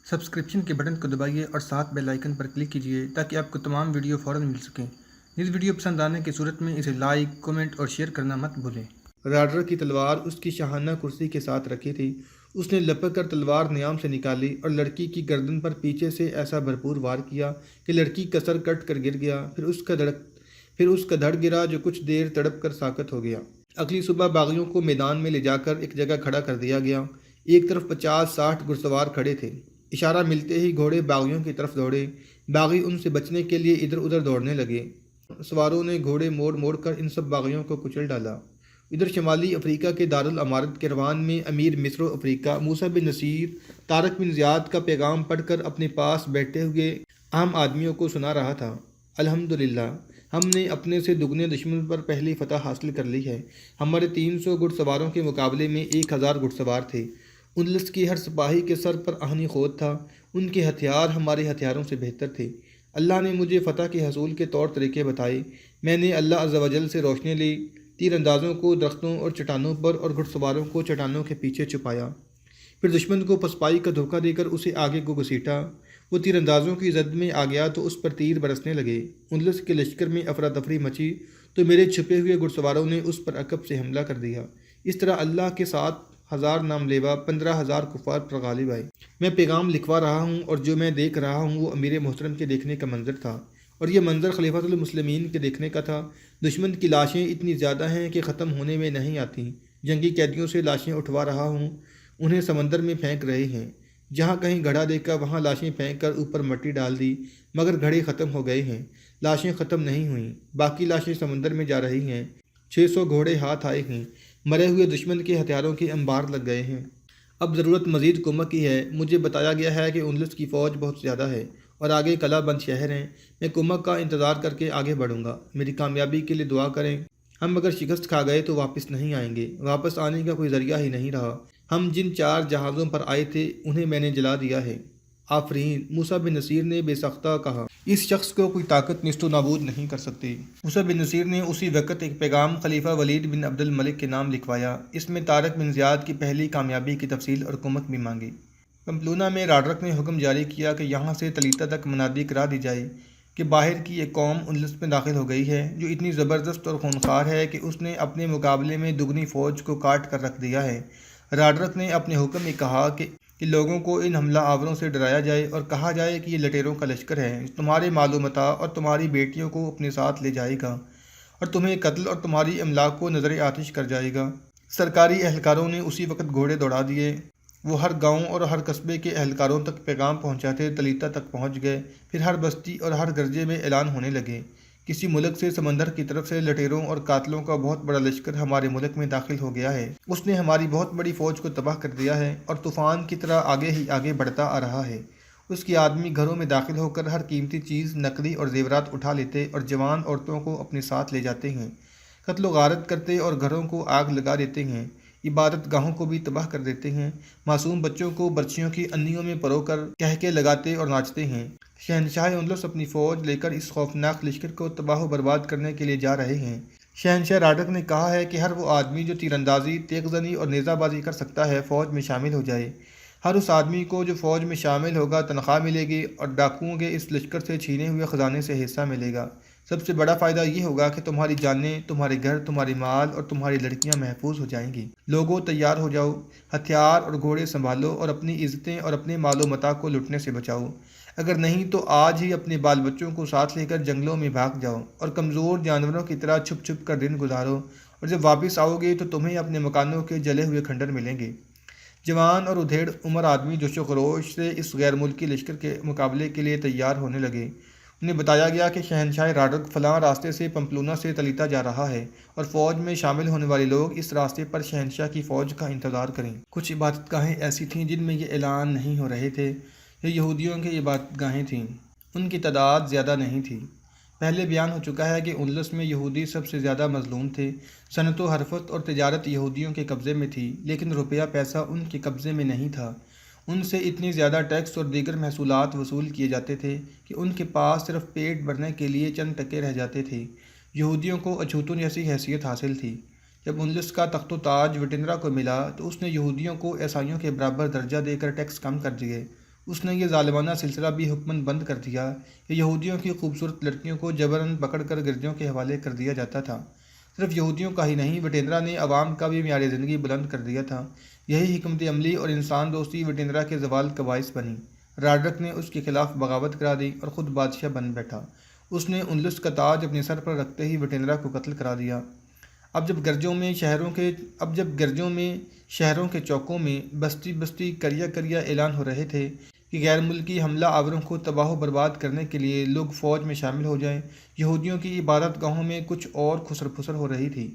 Subscription کے button کو دبائیے اور ساتھ بیل آئیکن پر کلک کیجیے تاکہ آپ کو تمام ویڈیو فوراً مل سکیں۔ اس ویڈیو پسند آنے کی صورت میں اسے لائک، کمنٹ اور شیئر کرنا مت بھولیں۔ راڈر کی تلوار اس کی شاہانہ کرسی کے ساتھ رکھی تھی۔ اس نے لپک کر تلوار نیام سے نکالی اور لڑکی کی گردن پر پیچھے سے ایسا بھرپور وار کیا کہ لڑکی کا سر کٹ کر گر گیا، پھر اس کا دھڑ گرا جو کچھ دیر تڑپ کر ساکت ہو گیا۔ اگلی صبح باغیوں کو میدان میں لے جا کر ایک جگہ کھڑا کر دیا گیا۔ ایک طرف 50-60 گھڑسوار کھڑے تھے۔ اشارہ ملتے ہی گھوڑے باغیوں کی طرف دوڑے۔ باغی ان سے بچنے کے لیے ادھر ادھر دوڑنے لگے۔ سواروں نے گھوڑے موڑ موڑ کر ان سب باغیوں کو کچل ڈالا۔ ادھر شمالی افریقہ کے دارالامارت کیروان میں امیر مصر و افریقہ موسیٰ بن نصیر طارق بن زیاد کا پیغام پڑھ کر اپنے پاس بیٹھے ہوئے عام آدمیوں کو سنا رہا تھا۔ الحمدللہ، ہم نے اپنے سے دگنے دشمن پر پہلی فتح حاصل کر لی ہے۔ ہمارے 300 گھڑ سواروں کے مقابلے میں 1000 گھڑ سوار تھے۔ اندلس کے ہر سپاہی کے سر پر آہنی خود تھا۔ ان کے ہتھیار ہمارے ہتھیاروں سے بہتر تھے۔ اللہ نے مجھے فتح کے حصول کے طور طریقے بتائے۔ میں نے اللہ عز و جل سے روشنی لی۔ تیر اندازوں کو درختوں اور چٹانوں پر اور گھڑ سواروں کو چٹانوں کے پیچھے چھپایا۔ پھر دشمن کو پسپائی کا دھوکہ دے کر اسے آگے کو گھسیٹا۔ وہ تیر اندازوں کی زد میں آ گیا تو اس پر تیر برسنے لگے۔ اندلس کے لشکر میں افراتفری مچی تو میرے چھپے ہوئے گھڑ سواروں نے اس پر عقب سے حملہ کر دیا۔ اس طرح اللہ کے 7,000 نام لیوا 15,000 کفار پر غالب آئے۔ میں پیغام لکھوا رہا ہوں اور جو میں دیکھ رہا ہوں وہ امیر محترم کے دیکھنے کا منظر تھا، اور یہ منظر خلیفۃ المسلمین کے دیکھنے کا تھا۔ دشمن کی لاشیں اتنی زیادہ ہیں کہ ختم ہونے میں نہیں آتیں۔ جنگی قیدیوں سے لاشیں اٹھوا رہا ہوں، انہیں سمندر میں پھینک رہے ہیں۔ جہاں کہیں گھڑا دیکھا وہاں لاشیں پھینک کر اوپر مٹی ڈال دی، مگر گھڑے ختم ہو گئے ہیں، لاشیں ختم نہیں ہوئیں، باقی لاشیں سمندر میں جا رہی ہیں۔ 600 گھوڑے ہاتھ آئے ہیں، مرے ہوئے دشمن کے ہتھیاروں کے انبار لگ گئے ہیں۔ اب ضرورت مزید کمک کی ہے۔ مجھے بتایا گیا ہے کہ اندلس کی فوج بہت زیادہ ہے اور آگے قلعہ بند شہر ہیں۔ میں کمک کا انتظار کر کے آگے بڑھوں گا۔ میری کامیابی کے لیے دعا کریں۔ ہم اگر شکست کھا گئے تو واپس نہیں آئیں گے۔ واپس آنے کا کوئی ذریعہ ہی نہیں رہا۔ ہم جن 4 جہازوں پر آئے تھے انہیں میں نے جلا دیا ہے۔ آفرین، موسیٰ بن نصیر نے بے سختہ کہا۔ اس شخص کو کوئی طاقت نیست و نابود نہیں کر سکتی۔ موسیٰ بن نصیر نے اسی وقت ایک پیغام خلیفہ ولید بن عبد الملک کے نام لکھوایا۔ اس میں طارق بن زیاد کی پہلی کامیابی کی تفصیل اور کمک بھی مانگی۔ پمپلونا میں راڈرک نے حکم جاری کیا کہ یہاں سے تلیتا تک منادی کرا دی جائے کہ باہر کی ایک قوم اندلس میں داخل ہو گئی ہے جو اتنی زبردست اور خونخوار ہے کہ اس نے اپنے مقابلے میں دگنی فوج کو کاٹ کر رکھ دیا ہے۔ راڈرک نے اپنے حکم میں کہا کہ لوگوں کو ان حملہ آوروں سے ڈرایا جائے اور کہا جائے کہ یہ لٹیروں کا لشکر ہے جو تمہارے مال و متاع اور تمہاری بیٹیوں کو اپنے ساتھ لے جائے گا اور تمہیں قتل اور تمہاری املاک کو نظر آتش کر جائے گا۔ سرکاری اہلکاروں نے اسی وقت گھوڑے دوڑا دیے۔ وہ ہر گاؤں اور ہر قصبے کے اہلکاروں تک پیغام پہنچاتے تلیتا تک پہنچ گئے۔ پھر ہر بستی اور ہر گرجے میں اعلان ہونے لگے، کسی ملک سے سمندر کی طرف سے لٹیروں اور قاتلوں کا بہت بڑا لشکر ہمارے ملک میں داخل ہو گیا ہے۔ اس نے ہماری بہت بڑی فوج کو تباہ کر دیا ہے اور طوفان کی طرح آگے ہی آگے بڑھتا آ رہا ہے۔ اس کے آدمی گھروں میں داخل ہو کر ہر قیمتی چیز، نقدی اور زیورات اٹھا لیتے اور جوان عورتوں کو اپنے ساتھ لے جاتے ہیں، قتل و غارت کرتے اور گھروں کو آگ لگا دیتے ہیں، عبادت گاہوں کو بھی تباہ کر دیتے ہیں، معصوم بچوں کو برچھیوں کی انیوں میں پرو کر کہکے لگاتے اور ناچتے ہیں۔ شہنشاہ اندلس اپنی فوج لے کر اس خوفناک لشکر کو تباہ و برباد کرنے کے لیے جا رہے ہیں۔ شہنشاہ راڈرک نے کہا ہے کہ ہر وہ آدمی جو تیر اندازی، تیغ زنی اور نیزہ بازی کر سکتا ہے فوج میں شامل ہو جائے۔ ہر اس آدمی کو جو فوج میں شامل ہوگا تنخواہ ملے گی اور ڈاکوؤں کے اس لشکر سے چھینے ہوئے خزانے سے حصہ ملے گا۔ سب سے بڑا فائدہ یہ ہوگا کہ تمہاری جانیں، تمہارے گھر، تمہاری مال اور تمہاری لڑکیاں محفوظ ہو جائیں گی۔ لوگوں تیار ہو جاؤ، ہتھیار اور گھوڑے سنبھالو اور اپنی عزتیں اور اپنے مال و متاع کو لٹنے سے بچاؤ۔ اگر نہیں تو آج ہی اپنے بال بچوں کو ساتھ لے کر جنگلوں میں بھاگ جاؤ اور کمزور جانوروں کی طرح چھپ چھپ کر دن گزارو، اور جب واپس آؤ گے تو تمہیں اپنے مکانوں کے جلے ہوئے کھنڈر ملیں گے۔ جوان اور ادھیڑ عمر آدمی جوش و خروش سے اس غیر ملکی لشکر کے مقابلے کے لیے تیار ہونے لگے۔ انہیں بتایا گیا کہ شہنشاہ راڈرک فلاں راستے سے پمپلونا سے تلیتا جا رہا ہے اور فوج میں شامل ہونے والے لوگ اس راستے پر شہنشاہ کی فوج کا انتظار کریں۔ کچھ عبادت گاہیں ایسی تھیں جن میں یہ اعلان نہیں ہو رہے تھے۔ یہ یہودیوں کی عبادت گاہیں تھیں۔ ان کی تعداد زیادہ نہیں تھی۔ پہلے بیان ہو چکا ہے کہ اندلس میں یہودی سب سے زیادہ مظلوم تھے۔ صنعت و حرفت اور تجارت یہودیوں کے قبضے میں تھی، لیکن روپیہ پیسہ ان کے قبضے میں نہیں تھا۔ ان سے اتنی زیادہ ٹیکس اور دیگر محصولات وصول کیے جاتے تھے کہ ان کے پاس صرف پیٹ بھرنے کے لیے چند ٹکے رہ جاتے تھے۔ یہودیوں کو اچھوتوں جیسی حیثیت حاصل تھی۔ جب اندلس کا تخت و تاج وٹنرا کو ملا تو اس نے یہودیوں کو عیسائیوں کے برابر درجہ دے کر ٹیکس کم کر دیے۔ اس نے یہ ظالمانہ سلسلہ بھی حکماً بند کر دیا کہ یہودیوں کی خوبصورت لڑکیوں کو جبراً پکڑ کر گرجوں کے حوالے کر دیا جاتا تھا۔ صرف یہودیوں کا ہی نہیں، وٹیندرا نے عوام کا بھی معیار زندگی بلند کر دیا تھا۔ یہی حکمت عملی اور انسان دوستی وٹیندرا کے زوال کا باعث بنی۔ راڈرک نے اس کے خلاف بغاوت کرا دی اور خود بادشاہ بن بیٹھا۔ اس نے اندلس کا تاج اپنے سر پر رکھتے ہی وٹیندرا کو قتل کرا دیا۔ اب جب گرجوں میں شہروں کے چوکوں میں بستی بستی کریا کریا اعلان ہو رہے تھے کہ غیر ملکی حملہ آوروں کو تباہ و برباد کرنے کے لیے لوگ فوج میں شامل ہو جائیں، یہودیوں کی عبادت گاہوں میں کچھ اور خسر پھسر ہو رہی تھی۔